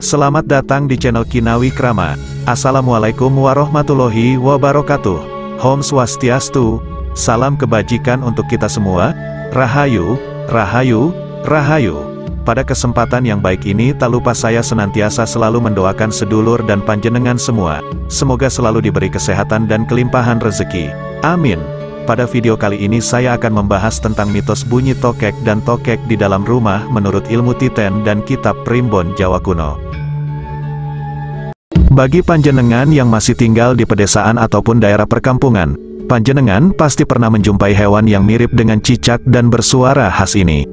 Selamat datang di channel Kinawi Krama. Assalamualaikum warahmatullahi wabarakatuh. Om Swastiastu, salam kebajikan untuk kita semua. Rahayu, Rahayu, Rahayu. Pada kesempatan yang baik ini tak lupa saya senantiasa selalu mendoakan sedulur dan panjenengan semua. Semoga selalu diberi kesehatan dan kelimpahan rezeki. Amin. Pada video kali ini saya akan membahas tentang mitos bunyi tokek dan tokek di dalam rumah menurut ilmu Titen dan kitab Primbon Jawa kuno. Bagi panjenengan yang masih tinggal di pedesaan ataupun daerah perkampungan, panjenengan pasti pernah menjumpai hewan yang mirip dengan cicak dan bersuara khas ini.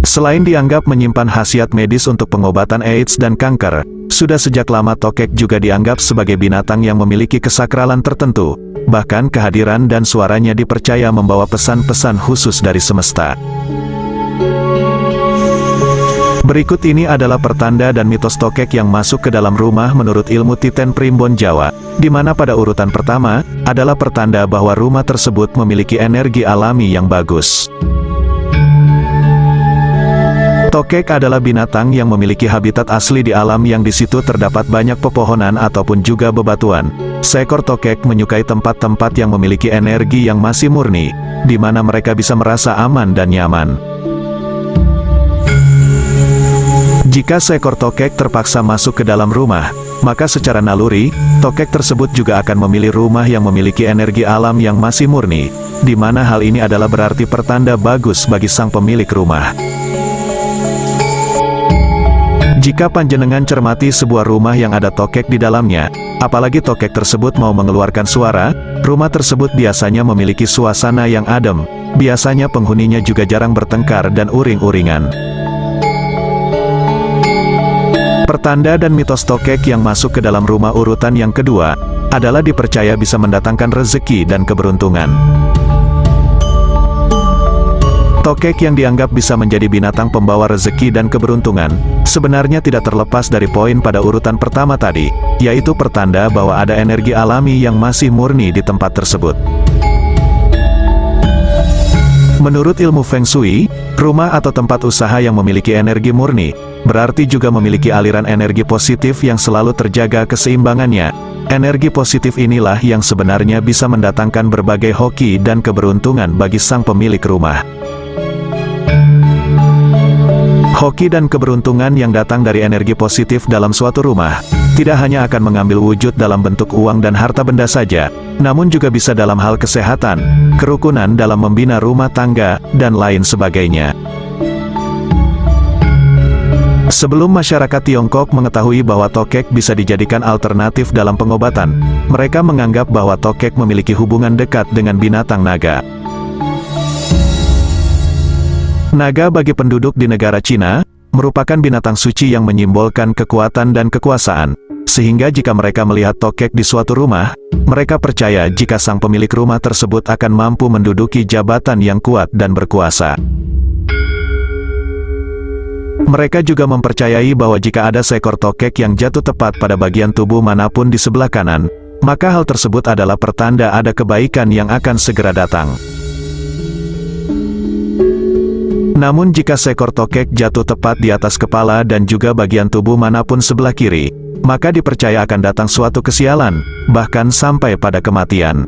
Selain dianggap menyimpan khasiat medis untuk pengobatan AIDS dan kanker, sudah sejak lama tokek juga dianggap sebagai binatang yang memiliki kesakralan tertentu. Bahkan kehadiran dan suaranya dipercaya membawa pesan-pesan khusus dari semesta. Berikut ini adalah pertanda dan mitos tokek yang masuk ke dalam rumah menurut ilmu Titen Primbon Jawa, di mana pada urutan pertama, adalah pertanda bahwa rumah tersebut memiliki energi alami yang bagus. Tokek adalah binatang yang memiliki habitat asli di alam yang di situ terdapat banyak pepohonan ataupun juga bebatuan. Seekor tokek menyukai tempat-tempat yang memiliki energi yang masih murni, di mana mereka bisa merasa aman dan nyaman. Jika seekor tokek terpaksa masuk ke dalam rumah, maka secara naluri, tokek tersebut juga akan memilih rumah yang memiliki energi alam yang masih murni, di mana hal ini adalah berarti pertanda bagus bagi sang pemilik rumah. Jika panjenengan cermati sebuah rumah yang ada tokek di dalamnya, apalagi tokek tersebut mau mengeluarkan suara, rumah tersebut biasanya memiliki suasana yang adem, biasanya penghuninya juga jarang bertengkar dan uring-uringan. Pertanda dan mitos tokek yang masuk ke dalam rumah urutan yang kedua, adalah dipercaya bisa mendatangkan rezeki dan keberuntungan. Tokek yang dianggap bisa menjadi binatang pembawa rezeki dan keberuntungan, sebenarnya tidak terlepas dari poin pada urutan pertama tadi, yaitu pertanda bahwa ada energi alami yang masih murni di tempat tersebut. Menurut ilmu Feng Shui, rumah atau tempat usaha yang memiliki energi murni, berarti juga memiliki aliran energi positif yang selalu terjaga keseimbangannya. Energi positif inilah yang sebenarnya bisa mendatangkan berbagai hoki dan keberuntungan bagi sang pemilik rumah. Hoki dan keberuntungan yang datang dari energi positif dalam suatu rumah, tidak hanya akan mengambil wujud dalam bentuk uang dan harta benda saja, namun juga bisa dalam hal kesehatan, kerukunan dalam membina rumah tangga, dan lain sebagainya. Sebelum masyarakat Tiongkok mengetahui bahwa tokek bisa dijadikan alternatif dalam pengobatan, mereka menganggap bahwa tokek memiliki hubungan dekat dengan binatang naga. Naga bagi penduduk di negara Cina, merupakan binatang suci yang menyimbolkan kekuatan dan kekuasaan, sehingga jika mereka melihat tokek di suatu rumah, mereka percaya jika sang pemilik rumah tersebut akan mampu menduduki jabatan yang kuat dan berkuasa. Mereka juga mempercayai bahwa jika ada seekor tokek yang jatuh tepat pada bagian tubuh manapun di sebelah kanan, maka hal tersebut adalah pertanda ada kebaikan yang akan segera datang. Namun jika seekor tokek jatuh tepat di atas kepala dan juga bagian tubuh manapun sebelah kiri, maka dipercaya akan datang suatu kesialan, bahkan sampai pada kematian.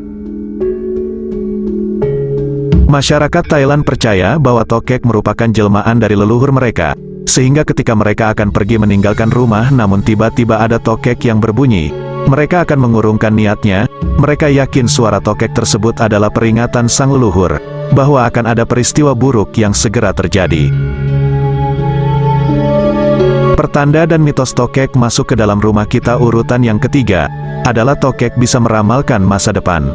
Masyarakat Thailand percaya bahwa tokek merupakan jelmaan dari leluhur mereka, sehingga ketika mereka akan pergi meninggalkan rumah namun tiba-tiba ada tokek yang berbunyi, mereka akan mengurungkan niatnya. Mereka yakin suara tokek tersebut adalah peringatan sang leluhur, bahwa akan ada peristiwa buruk yang segera terjadi. Pertanda dan mitos tokek masuk ke dalam rumah kita urutan yang ketiga, adalah tokek bisa meramalkan masa depan.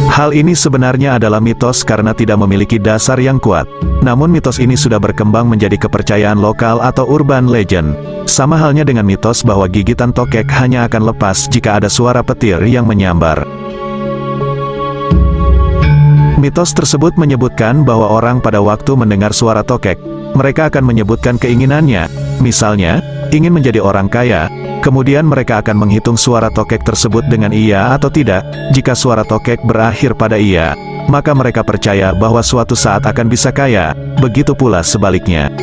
Hal ini sebenarnya adalah mitos karena tidak memiliki dasar yang kuat. Namun mitos ini sudah berkembang menjadi kepercayaan lokal atau urban legend. Sama halnya dengan mitos bahwa gigitan tokek hanya akan lepas jika ada suara petir yang menyambar. Mitos tersebut menyebutkan bahwa orang pada waktu mendengar suara tokek, mereka akan menyebutkan keinginannya, misalnya, ingin menjadi orang kaya. Kemudian mereka akan menghitung suara tokek tersebut dengan iya atau tidak. Jika suara tokek berakhir pada iya, maka mereka percaya bahwa suatu saat akan bisa kaya, begitu pula sebaliknya.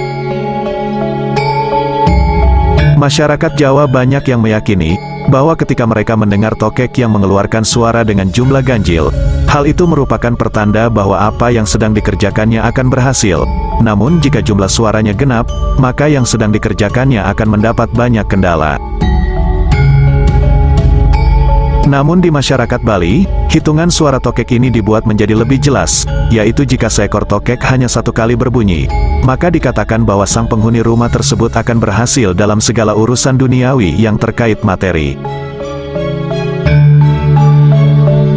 Masyarakat Jawa banyak yang meyakini bahwa ketika mereka mendengar tokek yang mengeluarkan suara dengan jumlah ganjil, hal itu merupakan pertanda bahwa apa yang sedang dikerjakannya akan berhasil. Namun jika jumlah suaranya genap, maka yang sedang dikerjakannya akan mendapat banyak kendala. Namun di masyarakat Bali, hitungan suara tokek ini dibuat menjadi lebih jelas, yaitu jika seekor tokek hanya satu kali berbunyi, maka dikatakan bahwa sang penghuni rumah tersebut akan berhasil dalam segala urusan duniawi yang terkait materi.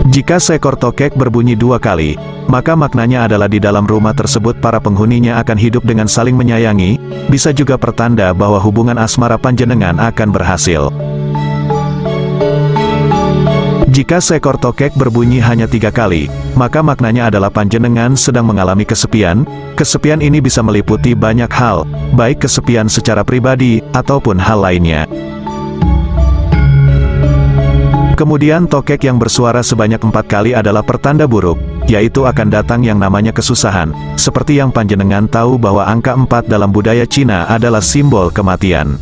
Jika seekor tokek berbunyi 2 kali, maka maknanya adalah di dalam rumah tersebut para penghuninya akan hidup dengan saling menyayangi, bisa juga pertanda bahwa hubungan asmara panjenengan akan berhasil. Jika seekor tokek berbunyi hanya 3 kali, maka maknanya adalah panjenengan sedang mengalami kesepian. Kesepian ini bisa meliputi banyak hal, baik kesepian secara pribadi, ataupun hal lainnya. Kemudian tokek yang bersuara sebanyak 4 kali adalah pertanda buruk, yaitu akan datang yang namanya kesusahan. Seperti yang panjenengan tahu bahwa angka 4 dalam budaya Cina adalah simbol kematian.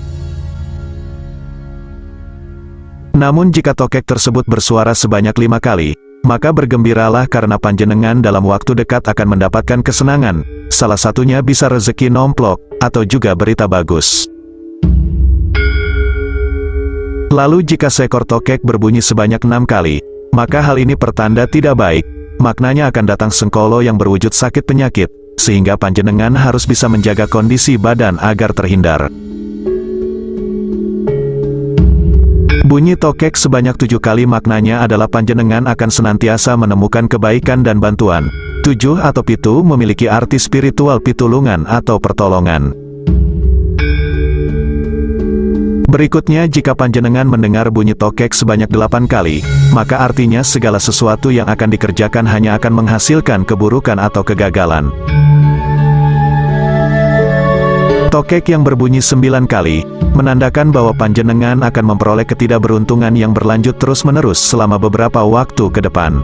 Namun jika tokek tersebut bersuara sebanyak 5 kali, maka bergembiralah karena panjenengan dalam waktu dekat akan mendapatkan kesenangan, salah satunya bisa rezeki nomplok, atau juga berita bagus. Lalu jika seekor tokek berbunyi sebanyak 6 kali, maka hal ini pertanda tidak baik, maknanya akan datang sengkolo yang berwujud sakit penyakit, sehingga panjenengan harus bisa menjaga kondisi badan agar terhindar. Bunyi tokek sebanyak 7 kali maknanya adalah panjenengan akan senantiasa menemukan kebaikan dan bantuan. 7 atau pitu memiliki arti spiritual pitulungan atau pertolongan. Berikutnya jika panjenengan mendengar bunyi tokek sebanyak 8 kali, maka artinya segala sesuatu yang akan dikerjakan hanya akan menghasilkan keburukan atau kegagalan. Tokek yang berbunyi 9 kali, menandakan bahwa panjenengan akan memperoleh ketidakberuntungan yang berlanjut terus-menerus selama beberapa waktu ke depan.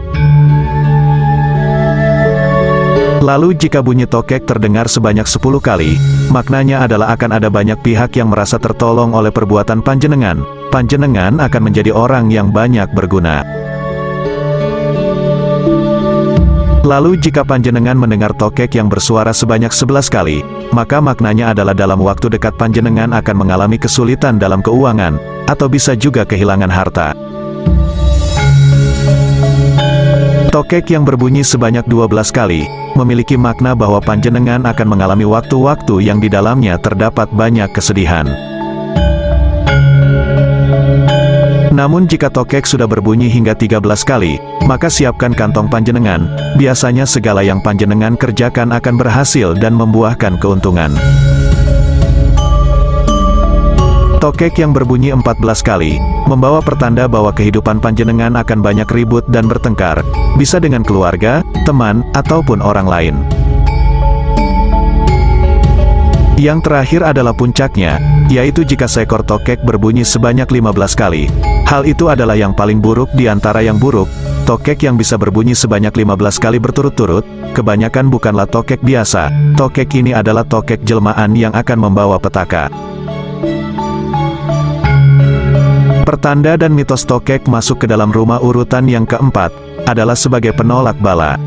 Lalu jika bunyi tokek terdengar sebanyak 10 kali, maknanya adalah akan ada banyak pihak yang merasa tertolong oleh perbuatan panjenengan. Panjenengan akan menjadi orang yang banyak berguna. Lalu jika panjenengan mendengar tokek yang bersuara sebanyak 11 kali, maka maknanya adalah dalam waktu dekat panjenengan akan mengalami kesulitan dalam keuangan, atau bisa juga kehilangan harta. Tokek yang berbunyi sebanyak 12 kali, memiliki makna bahwa panjenengan akan mengalami waktu-waktu yang di dalamnya terdapat banyak kesedihan. Namun jika tokek sudah berbunyi hingga 13 kali, maka siapkan kantong panjenengan, biasanya segala yang panjenengan kerjakan akan berhasil dan membuahkan keuntungan. Tokek yang berbunyi 14 kali, membawa pertanda bahwa kehidupan panjenengan akan banyak ribut dan bertengkar, bisa dengan keluarga, teman, ataupun orang lain. Yang terakhir adalah puncaknya, yaitu jika seekor tokek berbunyi sebanyak 15 kali. Hal itu adalah yang paling buruk di antara yang buruk. Tokek yang bisa berbunyi sebanyak 15 kali berturut-turut, kebanyakan bukanlah tokek biasa. Tokek ini adalah tokek jelmaan yang akan membawa petaka. Pertanda dan mitos tokek masuk ke dalam rumah urutan yang keempat, adalah sebagai penolak bala.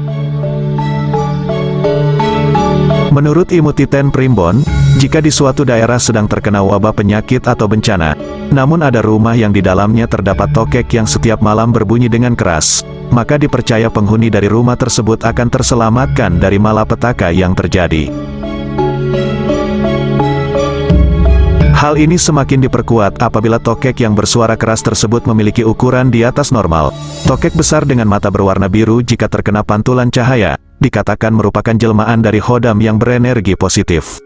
Menurut Imut Titen Primbon, jika di suatu daerah sedang terkena wabah penyakit atau bencana, namun ada rumah yang di dalamnya terdapat tokek yang setiap malam berbunyi dengan keras, maka dipercaya penghuni dari rumah tersebut akan terselamatkan dari malapetaka yang terjadi. Hal ini semakin diperkuat apabila tokek yang bersuara keras tersebut memiliki ukuran di atas normal. Tokek besar dengan mata berwarna biru jika terkena pantulan cahaya, dikatakan merupakan jelmaan dari Khodam yang berenergi positif.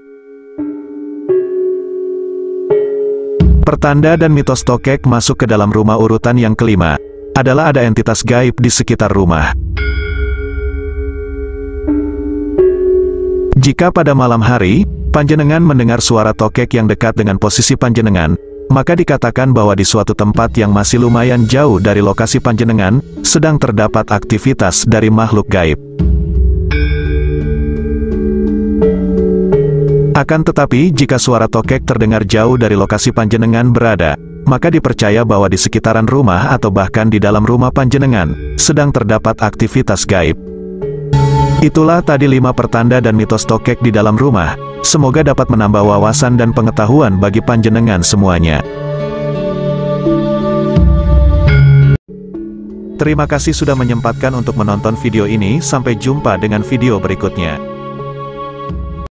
Pertanda dan mitos tokek masuk ke dalam rumah urutan yang kelima, adalah ada entitas gaib di sekitar rumah. Jika pada malam hari, panjenengan mendengar suara tokek yang dekat dengan posisi panjenengan, maka dikatakan bahwa di suatu tempat yang masih lumayan jauh dari lokasi panjenengan, sedang terdapat aktivitas dari makhluk gaib. Akan tetapi, jika suara tokek terdengar jauh dari lokasi panjenengan berada, maka dipercaya bahwa di sekitaran rumah atau bahkan di dalam rumah panjenengan, sedang terdapat aktivitas gaib. Itulah tadi 5 pertanda dan mitos tokek di dalam rumah. Semoga dapat menambah wawasan dan pengetahuan bagi panjenengan semuanya. Terima kasih sudah menyempatkan untuk menonton video ini. Sampai jumpa dengan video berikutnya.